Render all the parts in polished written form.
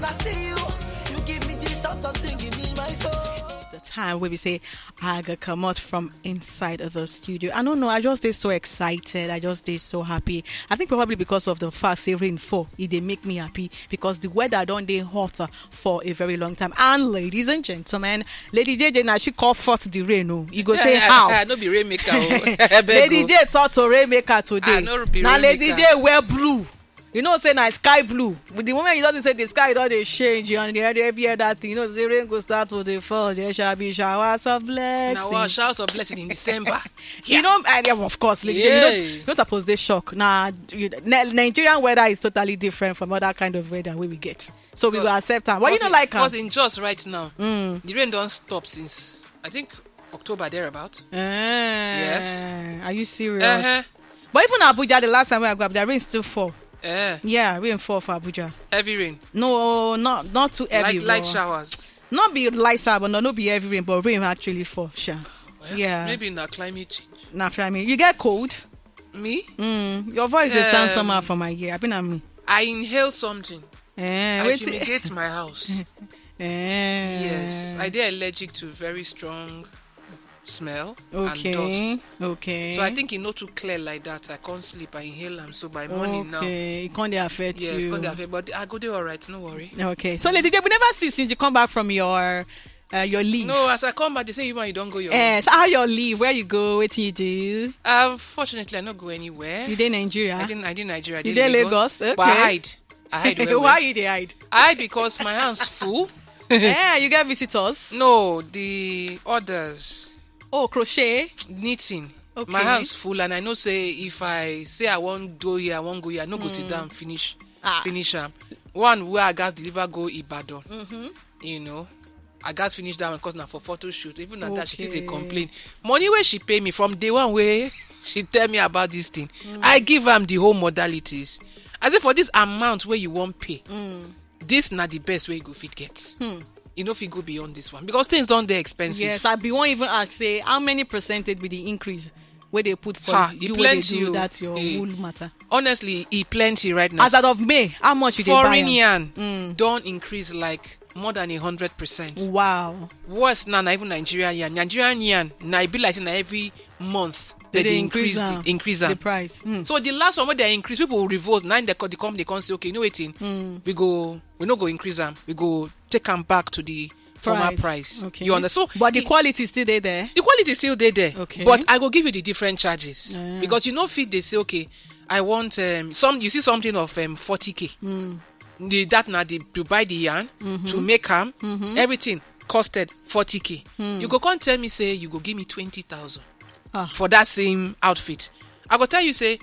I see you, you give me this sort of thinking in my soul. The time where we say I got come out from inside of the studio. I don't know, I just stay so excited. I just stay so happy. I think probably because of the fact say rain fall, it they make me happy because the weather don't dey hotter for a very long time. And ladies and gentlemen, Lady JJ now she call forth the rain. Oh, you go say how? No be rainmaker. Lady J thought to rainmaker today. Now Lady J wear blue. You know, say na sky blue. With the moment you don't say the sky don't dey change, and every other thing, you know, say rain go start to dey fall. There shall be showers of blessings. Now showers of blessing in December. You know, of course, like, you don't suppose they shock. Nah, Nigerian weather is totally different from other kind of weather we get. So we will accept them. Why you don't like them? Because in Jos right now, the rain don't stop since I think October thereabout. Yes. Are you serious? But even Abuja, the last time I go up, the rain still fall. Yeah, rain fall for Abuja. Heavy rain. No, not too heavy. Light showers. Not be light shower, but not be heavy rain, but rain actually fall. Sure. Well, yeah. Maybe not climate change. Not climate. You get cold. Me? Your voice dey sound somehow from my ear. I inhale something. I fumigate my house. Yes, I dey allergic to very strong smell and dust. Okay. So I think it not too clear like that. I can't sleep. I inhale them. So by morning now. Okay, it can't affect you. Yes, it can't affect. But I go there all right. No worry. Okay. So Lady J, we never see since you come back from your leave. No, as I come back, they say you don't go your leave. So how your leave? Where you go? What you do? Fortunately, I not go anywhere. You did Nigeria? I did Nigeria. You did Lagos? Okay. But I hide. Why you dey hide? I hide because my hands full. Yeah, you get visitors? No, the others. Oh, crochet? Knitting. Okay. My hands full, and I know say if I say I won't go here, I won't go here. I no go sit down, finish. One where I gas deliver go Ibadan. You know, I gas finish that one because now for photo shoot. Even at that, she still dey complain. Money where she pay me from day one where she tell me about this thing. I give them the whole modalities. I say for this amount where you won't pay, this not the best way you go fit get. You know if you go beyond this one because things don't dey expensive. Yes, I be won't even ask say how many percentage with the increase where they put for you where they do that's your whole matter. Honestly, it plenty right now. As out of May, how much you dey buy? Foreign yarn don't increase like more than 100%. Wow. Worse now, even Nigerian yarn. Nigerian yarn now it be like na every month they increase the price. So the last one where they increase, people will revolt. Now they come say, okay, you know what? We no go increase them. We go take them back to the former price. Okay. You understand? So but the quality is still there. The quality is still there. Okay. But I go give you the different charges because you know, fit they say, okay, I want some. You see something of 40K. That now to buy the yarn to make them everything costed 40K. You go come tell me say you go give me 20,000 for that same outfit. I go tell you say,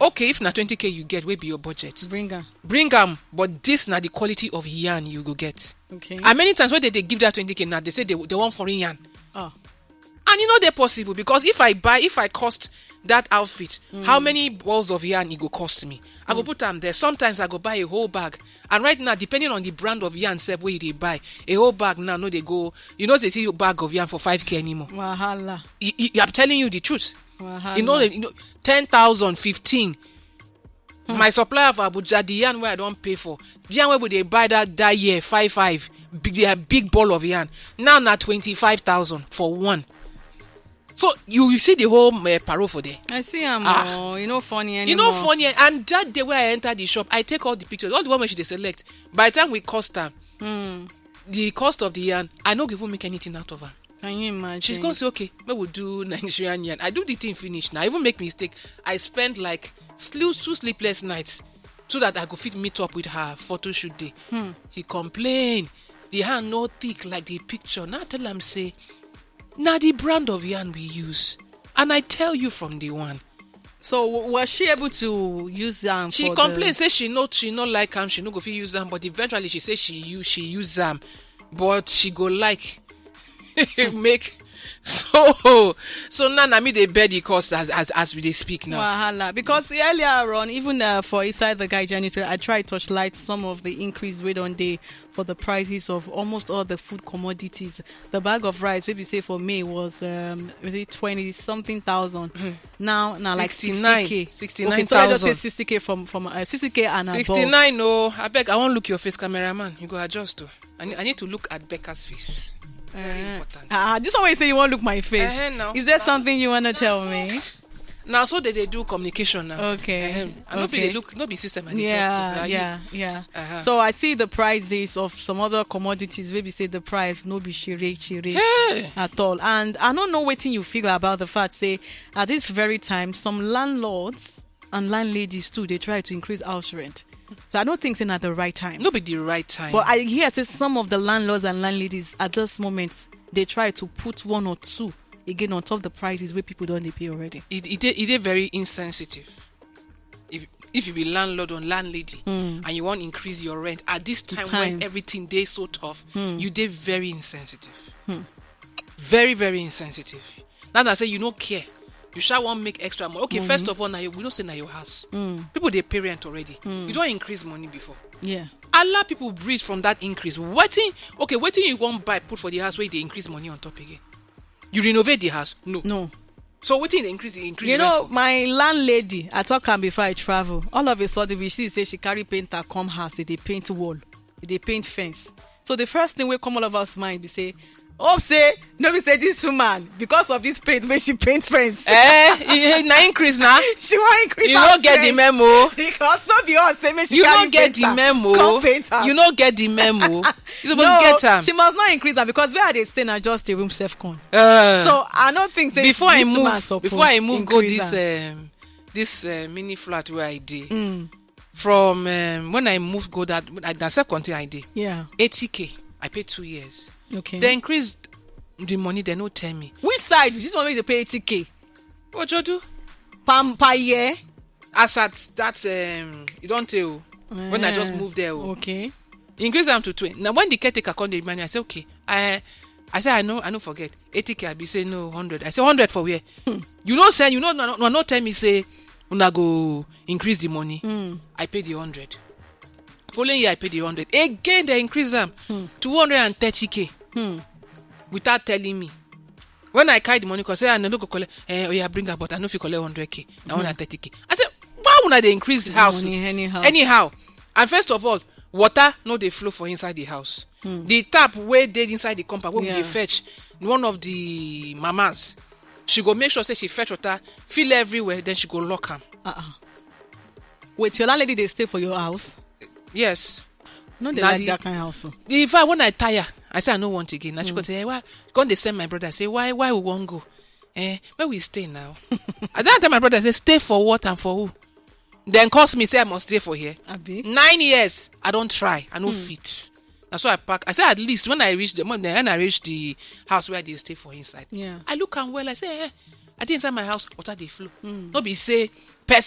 okay, if na 20K you get, where be your budget? Bring them. But this na the quality of yarn you go get. Okay. And many times when they give that 20K now, they say they want foreign yarn. And you know they're possible because if I cost that outfit, how many balls of yarn it go cost me? I go put them there. Sometimes I go buy a whole bag. And right now, depending on the brand of yarn set where they buy, a whole bag now, no, they go, you know, they see a bag of yarn for 5K anymore. Wahala. I'm telling you the truth. Wahala. You know 10,000, 15. My supplier of Abuja, the yarn where I don't pay for, the yarn where would they buy that year, 5,500, big ball of yarn. Now 25,000 for one. So you see the whole paro for there. I see him. You know funny anymore. You know funny, and that day where I enter the shop, I take all the pictures, all the one where she they select. By the time we cost her, the cost of the yarn, I no even make anything out of her. Can you imagine? She's gonna say, okay, maybe we'll do Nigerian yarn. I do the thing finish now. I even make mistake. I spend like 2 sleepless nights so that I could fit meet up with her photo shoot day. He complained. The hand no thick like the picture. Now I tell him say, now the brand of yarn we use, and I tell you from the one. So was she able to use them? She complained, say she not like them, she no go fit use them, but eventually she say she use them, but she go like make So now I mean they bear the cost as we they speak now. Wahala. Because earlier on, even for inside the Naija newspaper, I tried to touchlight some of the increase rate on day for the prices of almost all the food commodities. The bag of rice, maybe say for May was 20 something thousand. Now like 60K. 69,000. Okay, so let's just say 60K from 60K and 69. No, I beg. I won't look your face, cameraman. You go adjust to. I need to look at Becca's face. Very important. This one way you say you won't look my face. No. Is there something you want to tell me? Now, so they do communication now. Okay. They look, no be system. Yeah. So I see the prices of some other commodities. Maybe say the price no be shire at all. And I don't know what you feel about the fact. Say at this very time, some landlords and landladies too, they try to increase house rent. So I don't think it's at the right time. No be the right time. But I hear that some of the landlords and landladies at this moment they try to put one or two again on top of the prices where people don't pay already. It is very insensitive. If you be landlord or landlady and you want to increase your rent at this time when everything is so tough, you did very insensitive. Very, very insensitive. Now that I say you don't care. You shall want make extra money. Okay, first of all, now we don't say now your house. People they pay rent already. You don't increase money before. Yeah. Allow people breathe from that increase. Waiting you won't buy put for the house where they increase money on top again. You renovate the house? No. So waiting they increase. You know, my landlady, I talk her before I travel. All of a sudden we see say she carry painter come house, they paint wall, they paint fence. So the first thing we come all of us mind be say, oh, say, no, we say this woman, because of this paint, when she paint fence. Now increase now. She won't increase. You don't get the memo. Because no be us, say, she you don't get the memo. You don't get the memo. You supposed to get them. She must not increase that because where they stay now just a room self con. So I don't think that before I move go this mini flat where I did. From when I moved go that self contain I did. Yeah. 80K. I paid 2 years. Okay. They increased the money, they no tell me. Which side? This one where they pay 80K. What you do? Per year? As at that you don't tell when I just moved there. Okay. Increase them to 20. Now when the caretaker come the money, I say okay. I say I know forget. 80K I be say no 100. I say 100 for where? You know say no tell me say una go increase the money. I pay the 100. Following year I pay the 100. Again they increase them to 230K. Without telling me. When I carry the money, because I no go collect, bring her, but I know if you collect 100K, I want 30K. I said, why would they increase house? Anyhow. And first of all, water no they flow for inside the house. The tap where they inside the compound, where they fetch one of the mamas, she go make sure say she fetch water, fill everywhere, then she go lock them. Wait, your landlady they stay for your house? Yes. No, they like that kind of house. When I tire, I say I don't want again. Now she go say, why? Go they send my brother. I say, why we won't go? Where we stay now? At that time, my brother say, stay for what and for who? Then calls me say I must stay for here. 9 years. I don't try. I no fit. That's why I pack. I say at least when I reach the house where they stay for inside. Yeah. I look and well. I say, I think inside my house water they flow. Don't be say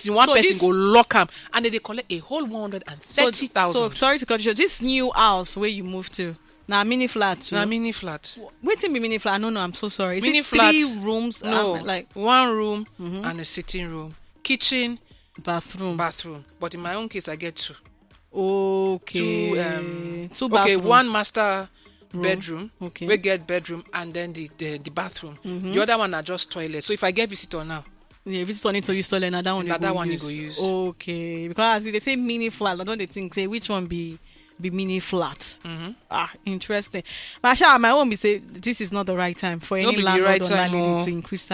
one person go lock am and then they collect a whole 130,000. So sorry to cut you short. This new house where you moved to, now mini flat too. Now mini flat. Wait till me mini flat. No, I'm so sorry. Is mini it flat, 3 rooms? No, like 1 room and a sitting room, kitchen, bathroom. But in my own case, I get 2. Okay. 2 bathroom. Okay, 1 master bedroom. Okay. We get bedroom and then the bathroom. The other one are just toilet. So if I get visitor now. Yeah, visitor need to use toilet, another one you go use. Okay. Because they say mini flat, I don't they think say which one be mini flat. Interesting. But my own be say this is not the right time for any landlord or landlady to increase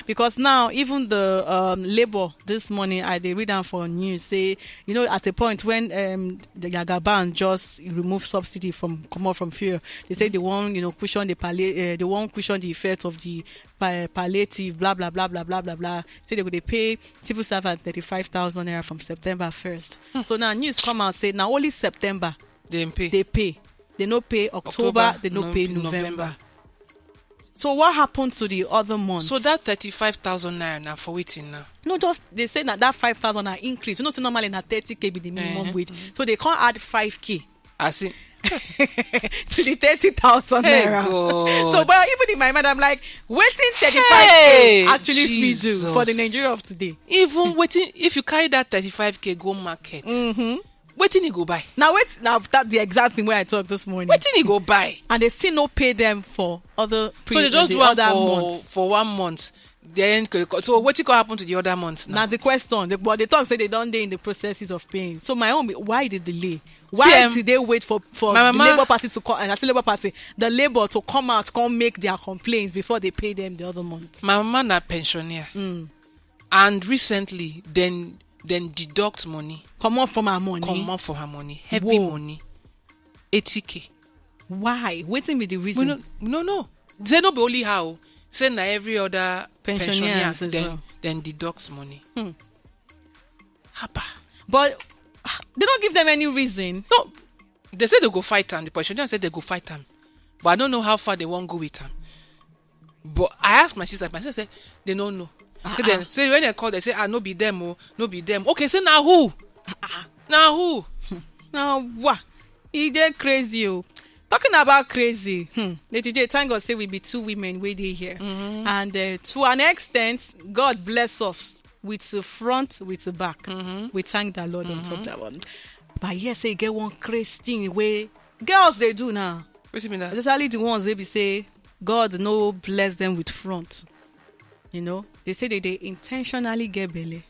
because now even the labor this morning they read down for news say at a point when the Yagaban just remove subsidy from fuel, they say they won't cushion they won't cushion the effect of the palliative blah blah blah blah blah blah blah. So they pay civil servant 35,000 naira from September 1st. So now news come out say now only September they pay. They no pay October, they no pay November. So what happened to the other months? So that 35,000 naira now for waiting now. No, just they say that 5,000 are increase. So normally na 30K be the minimum wage. So they can't add 5K. I see. to the 30,000 Hey, naira. God. So, but even in my mind, I'm like, waiting 35K Hey, actually Jesus. free do for the Nigeria of today. Even waiting, if you carry that 35K go market, waiting you go buy. Now that's the exact thing where I talked this morning. Waiting you go buy. And they still no pay them for other So they just do it other months. for 1 month. Then so what could happen to the other months now? Now the question, but they talk say they don't dey in the processes of paying. So my own, why the delay? Why did they wait for the Labour Party to come? And I say Labour Party, the Labour to come out, come make their complaints before they pay them the other month. My mama na pensioner, and recently then deduct money. Come off from her money. Come off for her money, heavy money, 80K. Why? Waiting be the reason. No. They no be only how. Say na every other pensioner then deducts money. Hapa. But they don't give them any reason. No, they say they go fight them. The pensioner said they go fight them, but I don't know how far they won't go with them. But I asked my sister said they don't know. So when they call, they say no be them, no be them. Okay, so now who? Now who? Now what? They crazy. Talking about crazy, Lady J, thank God say we be 2 women waiting here. And to an extent, God bless us with the front, with the back. We thank the Lord on top of that one. But yes, they get one crazy thing where girls they do now. What do you mean that? Especially the ones where we say God no bless them with front. You know, they say they intentionally get belly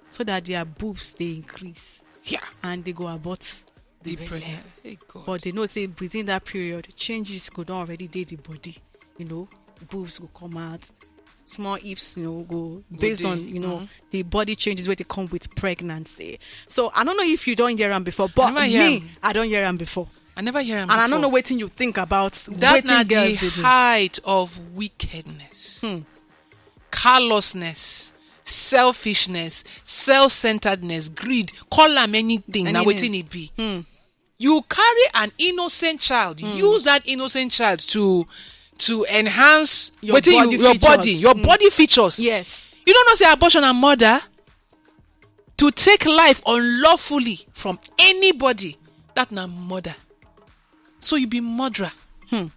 so that their boobs they increase. Yeah. And they go abort the belly. Hey, God. But they know say within that period changes could already did the body. You know, boobs will come out, small hips, go based on the body changes where they come with pregnancy. So I don't know if you don't hear them before, but I don't hear them before. I never hear them and before. I don't know what you think about that. Not the girls height of wickedness, callousness, selfishness, self-centeredness, greed. Call them anything. Now waiting it be. You carry an innocent child. Use that innocent child to enhance your body features. Yes. You don't know say abortion and murder. To take life unlawfully from anybody, that na murder. So you be murderer. You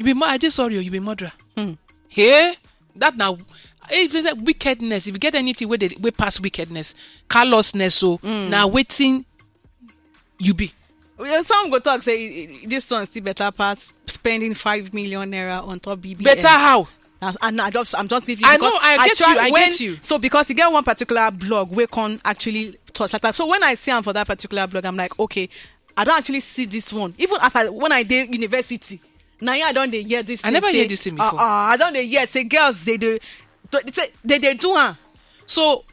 be I just sorry, you be murderer. Here, that now. If it's like wickedness, if you get anything where they pass wickedness, callousness, so now waiting, you be. Some go talk say this one still better pass spending 5 million naira on top BBM. Better how? And I'm just giving you. I know, I get you. So because you get one particular blog where can actually touch that type. So when I see him for that particular blog, I'm like, okay, I don't actually see this one. Even when I did university, now I don't hear this. I never hear this thing before. I don't hear say girls they do. They do her. So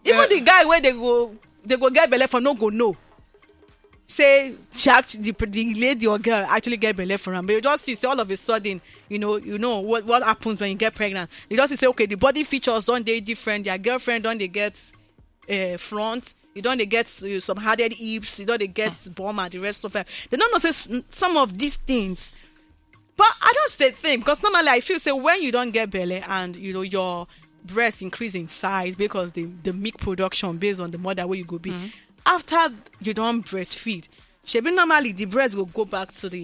even the guy where they go get belly for no go no. Say she actually the lady or girl actually get belly for him, but you just see all of a sudden, you know what happens when you get pregnant. You just say okay, the body features don't they different. Their girlfriend don't they get front. You don't they get some hardened hips. You don't they get bum and the rest of it. They don't know say some of these things. But I don't say thing because normally I feel say when you don't get belly and your breast increase in size because the milk production based on the mother where you go be after you don't breastfeed, normally the breast will go back to the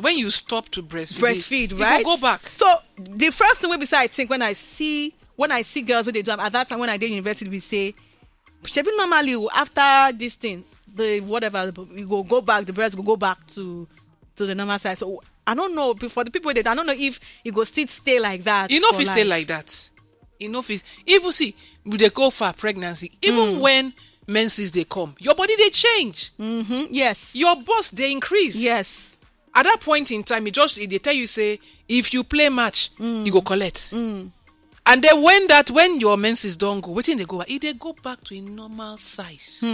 when you stop to breastfeed right? It will go back. So the first thing I think when I see girls when they do at that time when I did university we say normally after this thing the whatever we go back the breast will go back to the normal size. So I don't know for the people that I don't know if it go still stay like that. You know if it stay like that. You know if even see they go for pregnancy even when menses they come your body they change. Yes. Your bust they increase. Yes. At that point in time they tell you say if you play match you go collect. And then when your menses don't go waiting they go back to a normal size.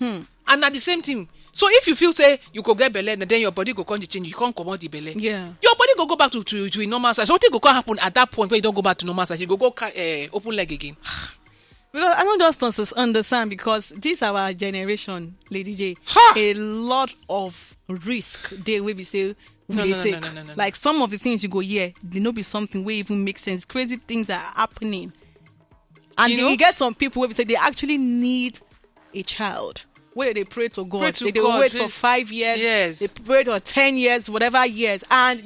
And at the same time. So if you feel say you go get belly and then your body go come to change, you can't come out the belly. Yeah. Your body go back to a normal size. So what go happen at that point when you don't go back to normal size? You go open leg again. Because I don't just understand because this our generation, Lady J, a lot of risk they will be say they take. No. Like some of the things you go they no be something where even make sense. Crazy things are happening, and you get some people where we say they actually need a child. where they pray to God. Pray to they God. wait for 5 years. Yes. They pray for 10 years, whatever years. And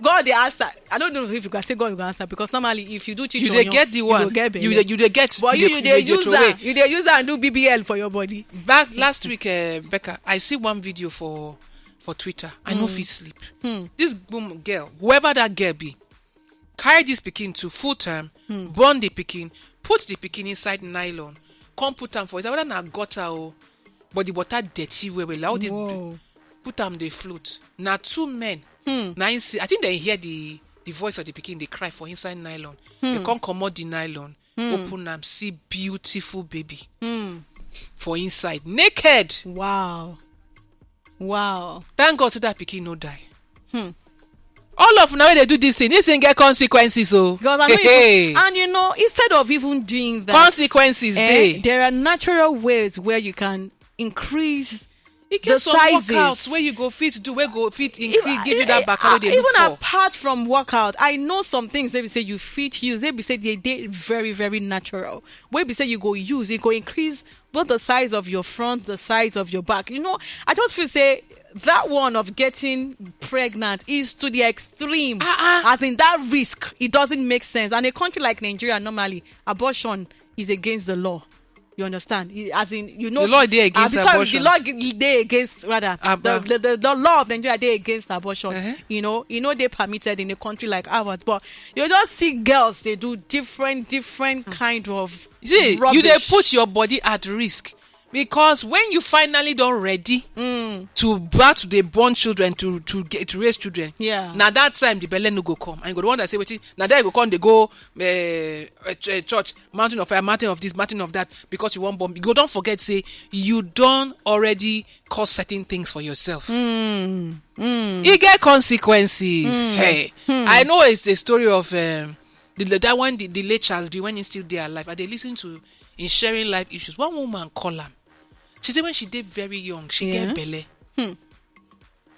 God, they answer. I don't know if you can say God will answer, because normally if you do teach you they get the one. You they get. But you they use and do BBL for your body. Back last week, Becca, I see one video for Twitter. I know if sleep. This boom girl, whoever that girl be, carry this pikin to full term, burn the pikin, put the pikin inside nylon, come put them for it. Whether na gutter or but the water dirty where we allow this put them they float. Now 2 men. Now I think they hear the voice of the pikin, they cry for inside nylon. They can't come out the nylon, open them, see beautiful baby for inside. Naked. Wow. Thank God so that pikin no die. All of now when they do this thing get consequences. Because I know and instead of even doing that, consequences there are natural ways where you can increase the some sizes. Workouts where you go fit do, where go fit increase, give you that back they even look for. Apart from workout, I know some things they be say you fit use. They be say they very, very natural. Where be say you go use, it go increase both the size of your front, the size of your back. I just feel say that one of getting pregnant is to the extreme. As in that risk, it doesn't make sense. And a country like Nigeria, normally abortion is against the law. You understand? As in, the law they against abortion. The law they against the law of Nigeria they against abortion. They permitted in a country like ours. But you just see girls, they do different kind of rubbish. You they put your body at risk. Because when you finally don't ready to birth the born children to raise children, now that time the belly no go come, and you go the one that say wait, now there you go come they go church, mountain of fire, mountain of this, mountain of that, because you want bomb. You go don't forget say you don't already cause certain things for yourself. It get consequences. Hey, I know it's the story of that one the late Charles B when he's still there alive. And they listen to in sharing life issues. One woman call him. She said when she did very young, she get belle.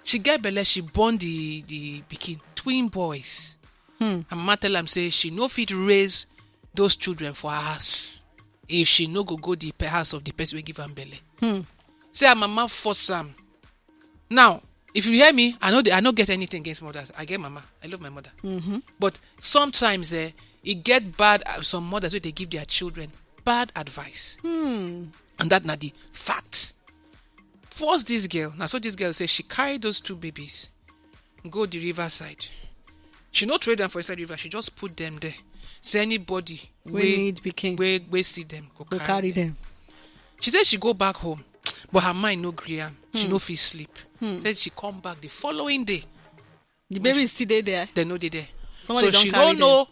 She get belle, she born the pikin, twin boys. And mama tell am say she no fit raise those children for her house if she no go the house of the person we give am belle. Say her mama force am. Now, if you hear me, I no get anything against mothers. I get mama. I love my mother. But sometimes it get bad. Some mothers where they give their children bad advice. And that not the fact. Force this girl. Now so this girl says she carried those 2 babies, go the riverside. She no trade them for inside the river. She just put them there. Say anybody we see them go carry them. She said she go back home, but her mind no gree am. She no fit sleep. Said she come back the following day. The baby is still there. They know they there. So she don't know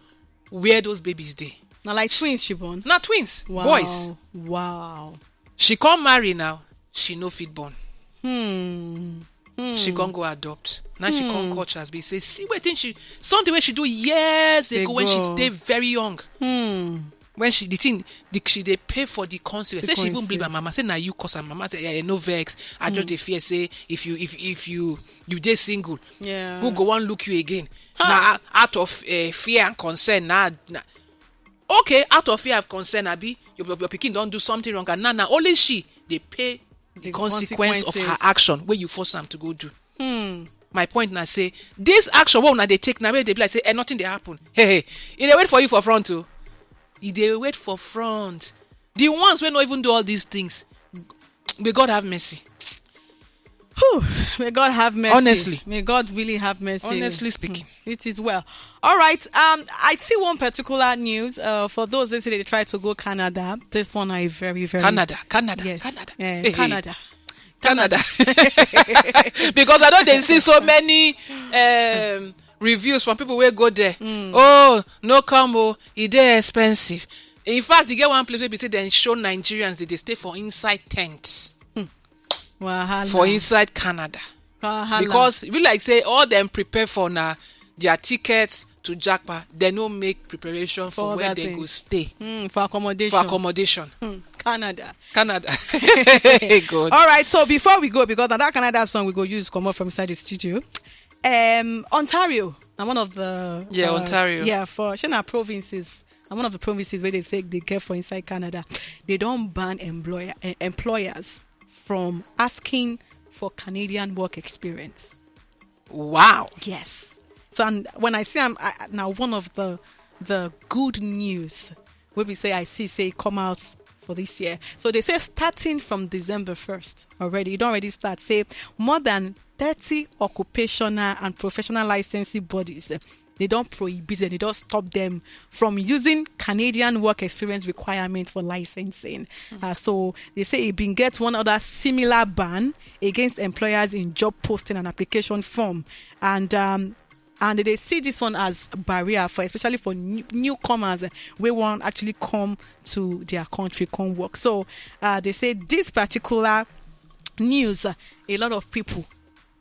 where those babies dey. Now like twins she born. Now twins, wow. Boys. Wow. She can't marry now. She no fit born. She can't go adopt. Now she can't catch us. Be say see what thing something where she do years ago when she stay very young. When she they pay for the consequences. Say she even believe her mama. Say now you cause her mama. Say no vex. I just dey fear. Say if you dey single, who go one look you again? Now out of fear and concern. Now okay, out of fear and concern, Abi, your pikin don't do something wrong, and now only they pay the consequence of her action where you force them to go do. My point now say this action what now they take now where they be like say nothing they happen. Hey, they wait for you for front too. They wait for front. The ones who not even do all these things, may God have mercy. Whew, may God have mercy. Honestly. May God really have mercy. Honestly speaking. It is well. All right. I see one particular news. For those who say they try to go Canada, this one I very, very... Canada. Yes. Hey, Canada. Because I know they see so many reviews from people where go there. Oh, no combo. It is expensive. In fact, you get one place where they say they show Nigerians that they stay for inside tents. Wahala. For inside Canada. Wahala. Because we like say all them prepare for now their tickets to Jackpa, they no make preparation for where they go stay. For accommodation. Canada. Good. All right, so before we go, because that Canada song we go use come up from inside the studio. Ontario. Now one of the Ontario. Yeah, for Shana provinces and one of the promises where they say they get for inside Canada, they don't ban employers from asking for Canadian work experience. Wow. Yes. So and when I see now one of the good news where we say I say come out for this year. So they say starting from December 1st already, it already start, say more than 30 occupational and professional licensing bodies, they don't prohibit them, they don't stop them from using Canadian work experience requirements for licensing. So they say it been get one other similar ban against employers in job posting and application form. And they see this one as a barrier for, especially for newcomers who won't actually come to their country, come work. So they say this particular news, a lot of people,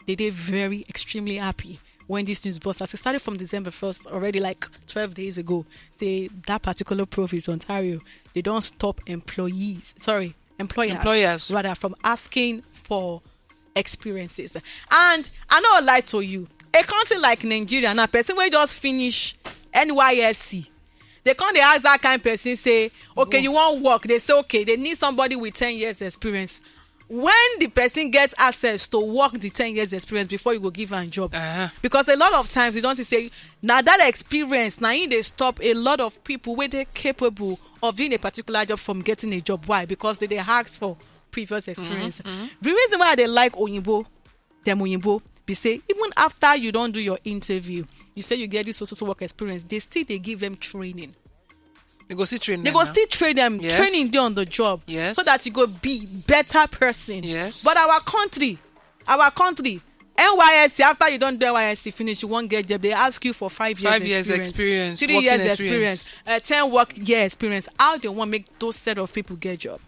they're very extremely happy when this news burst. As it started from December 1st, already like 12 days ago, say that particular province, Ontario, they don't stop employers rather from asking for experiences. And I know I lie to you. A country like Nigeria, now person will just finish NYSC. They can't ask that kind of person, say, okay, you want work. They say, okay, they need somebody with 10 years experience. When the person gets access to work the 10 years experience before you go give her a job. Because a lot of times you don't say, now that experience, now they stop a lot of people where they're capable of doing a particular job from getting a job. Why? Because they asked for previous experience. The reason why they like Oyinbo, be say even after you don't do your interview, you say you get this social work experience, they give them training. They go still train them. They go still train them, yes. Training them on the job, yes. So that you go be better person. Yes. But our country, NYSC, after you don't do NYSC finish, you won't get job. They ask you for 5 years experience, 3 years experience, 10 work year experience. How do you want to make those set of people get job?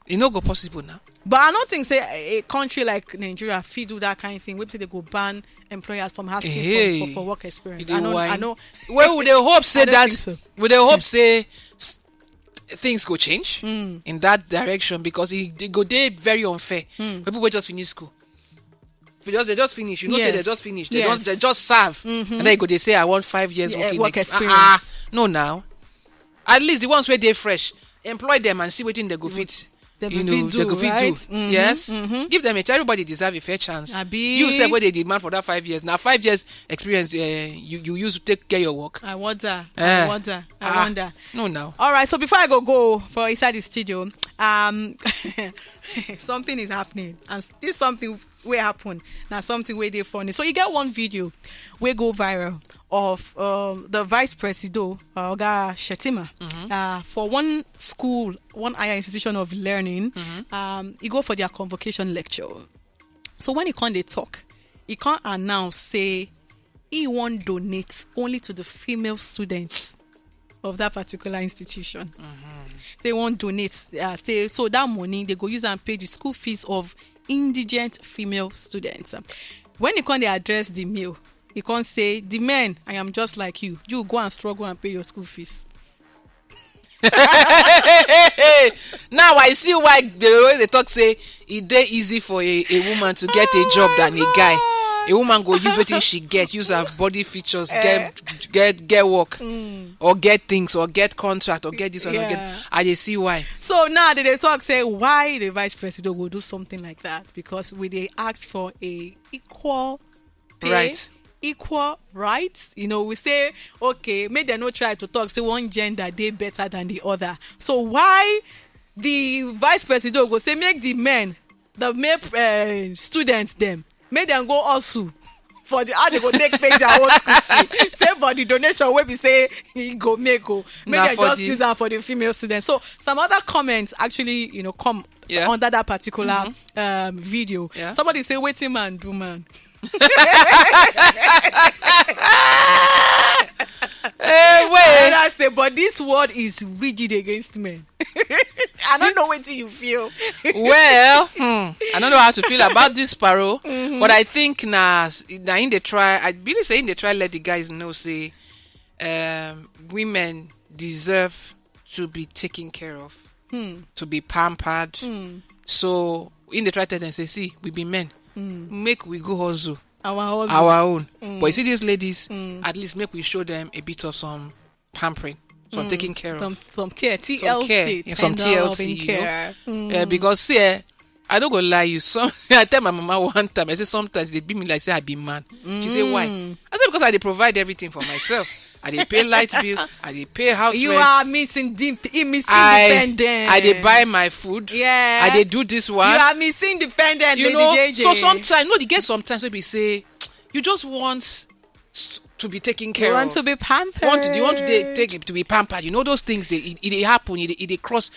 It no go possible now. But I don't think say a country like Nigeria fit do that kind of thing. We say they go ban employers from asking for work experience. I know. Well, would they hope say that? So. Would they hope say things go change in that direction, because they go there very unfair. People will just finish school. They just finish. You know, say they just finish. They just serve, and then they say I want 5 years work experience. No, now at least the ones where they're fresh, employ them and see what they go fit. They go fit do. Yes. Give them everybody deserve a fair chance. You said what they demand for that 5 years. Now 5 years experience you use to take care of your work. I wonder. No, now. All right. So before I go for inside the studio, something is happening, and this something will happen. Now something where they funny. So you get one video where go viral of the vice president, Oga Shetima, for one school, one higher institution of learning. He go for their convocation lecture. So when he can't talk, he can't announce, say he won't donate only to the female students of that particular institution. Say he won't donate. Say so that money they go use and pay the school fees of indigent female students. When he can't address the male, he can't say, the men, I am just like you. You go and struggle and pay your school fees. Now I see why the way they talk say it dey easy for a woman to get a job than a guy. A woman go use what she get, use her body features, get work, or get things, or get contract, or get this, or get. I just see why. So now they talk say why the vice president will do something like that, because we they ask for a equal pay, right. Equal rights. You know, we say, okay, make them not try to talk, say one gender they better than the other. So why the vice president go say make the men, the male students them, make them go also for the how they go take pay their own school fee. Say for the donation where we say he go make them just use that for the female students. So some other comments actually, you know, come under that particular video. Yeah. Somebody say waiting man do man. And I say, but this word is rigid against men. I don't know what you feel. Well, I don't know how to feel about this Sparrow, but I think now in the try, I believe saying the try let the guys know say women deserve to be taken care of, to be pampered. So in the try tell them say, see, we be men. Make we go hustle our own. But you see these ladies, at least make we show them a bit of some pampering some taking care of. Some care. TLC. Some TLC. Care. Because I don't go lie you. I tell my mama one time, I say sometimes they be me like say I be man. She say why? I say because I dey provide everything for myself. I dey pay light bill, I dey pay house you rent. Are missing independent. I dey buy my food. Yeah. I dey do this one. You are missing independent, you Lady know, JJ. so sometimes, you get sometimes we say, you just want to be taken care you of. want to be pampered. You want to take it to be pampered. You know those things, it happen, it cross.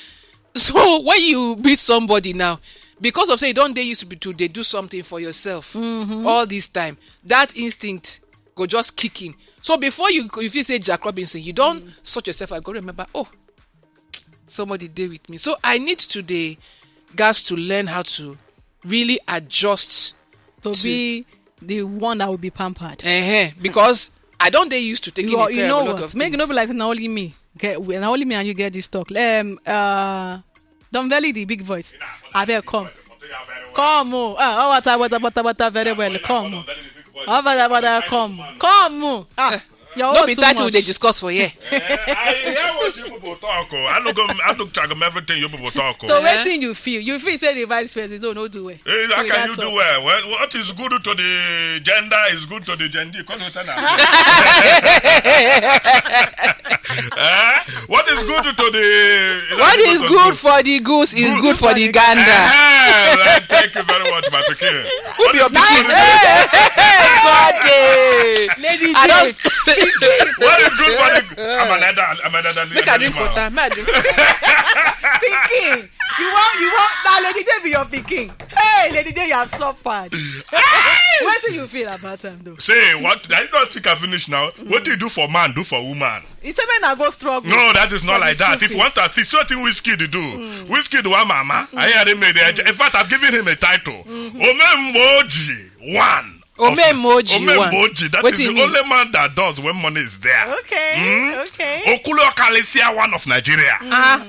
So when you meet somebody now, because of say you don't they used to they do something for yourself all this time, that instinct go just kick in. So before if you say Jack Robinson, you don't sort yourself. I go remember, somebody there with me. So I need today, guys, to learn how to really adjust to be the one that will be pampered. Because I don't they used to take care of a lot of things. Make it not be like not only me. Not only me and you get this talk. Don't value the big voice. I better come. Come on. What very well. Come. Come. Don't be title they discuss for here. I hear what you people talk. I look check everything you people talk. So what thing you feel? You feel say the vice president don't do it. How can you do well? What is good to the gender is good to the gender. What is good to the what is good for the goose is good for the gander. Thank you very much, my pikin. Who be your pikin? Lady I don't. What is good for the? I'm another. Make a drink water. Pikin. You want now, Lady J be your pikin. Hey, Lady J, you have suffered. What do you feel about him though? Say what? I don't think I finished now. What do you do for man? Do for woman. It's a man that go struggle. No, that is not like that. If you want to see certain whiskey to do, whiskey to one mama. I heard him made it. In fact, I've given him a title. Omemoji one. Omemoji one. That is the only man that does when money is there. Okay. Okulo Kalisia, one of Nigeria.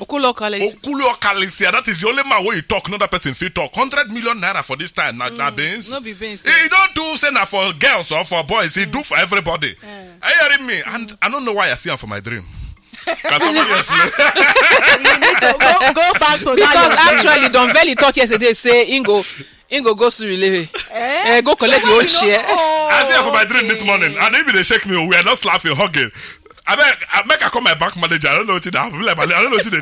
Okulo Kalisia. That is the only man where you talk, another person fit talk. 100 million naira for this time. Not beans. No be beans. He don't do say na for girls or for boys. He do for everybody. Are you hearing me? And I don't know why I see him for my dream. Can somebody else know? You need to go back to because that. Actually, Don Valley talk yesterday say Ingo go to relay. Go collect your own share. I see her for my dream this morning, and even they shake me. We are not laughing, hugging. I make I call my bank manager. I don't know what to do. I don't know what to do.